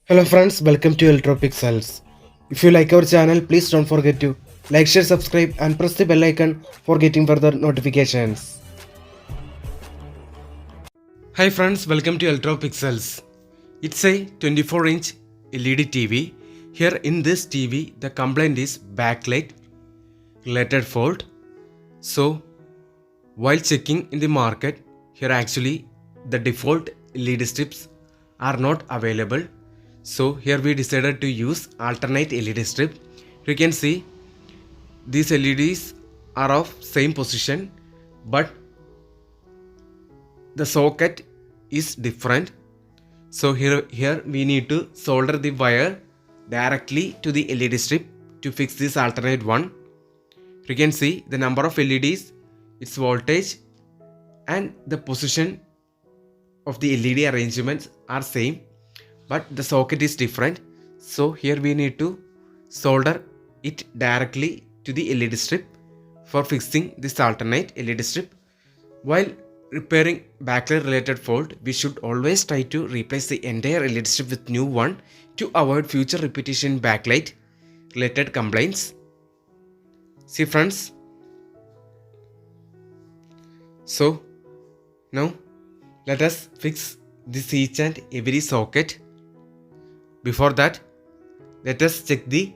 Hello friends, welcome to Electropixels. If you like our channel, please don't forget to like, share, subscribe and press the bell icon for getting further notifications. Hi friends, welcome to Electropixels. It's a 24-inch LED TV. Here in this TV, the complaint is backlight related fault. So while checking in the market, here actually the default LED strips are not available. So here we decided to use alternate LED strip. You can see these LEDs are of same position, but the socket is different. So here we need to solder the wire directly to the LED strip to fix this alternate one. You can see the number of LEDs, its voltage and the position of the LED arrangements are same, but the socket is different. So here we need to solder it directly to the LED strip for fixing this alternate LED strip. While repairing backlight related fault, we should always try to replace the entire LED strip with new one to avoid future repetition backlight related complaints. See friends, so now let us fix this each and every socket. Before that, let us check the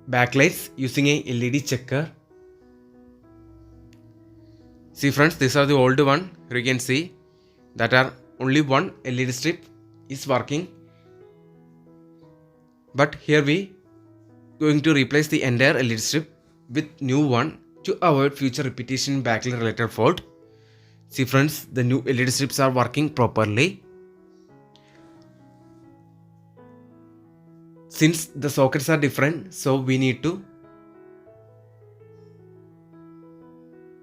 backlights using a LED checker. See friends, these are the old one. Here you can see that are only one LED strip is working. But here we going to replace the entire LED strip with new one to avoid future repetition backlight related fault. See friends, the new LED strips are working properly. Since the sockets are different, so we need to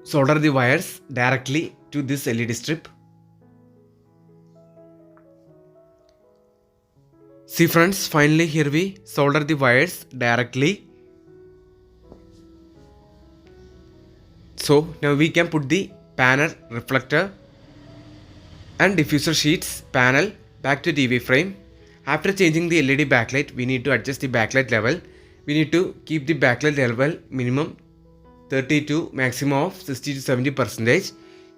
solder the wires directly to this LED strip. See friends, finally here we solder the wires directly. So now we can put the panel, reflector and diffuser sheets panel back to TV frame. After changing the LED backlight, we need to adjust the backlight level. We need to keep the backlight level minimum 30 to maximum of 60 to 70%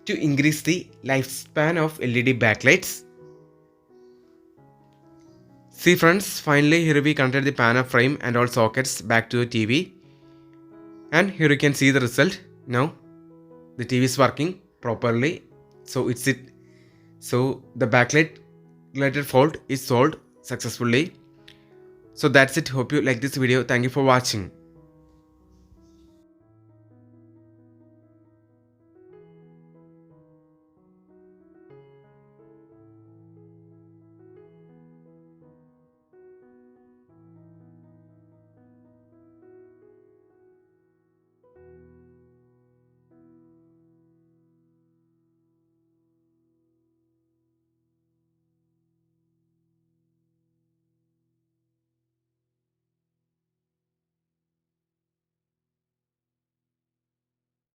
to increase the lifespan of LED backlights. See friends, finally here we connected the panel frame and all sockets back to the TV. And here you can see the result. Now the TV is working properly. So the backlight related fault is solved successfully. So that's it. Hope you like this video. Thank you for watching.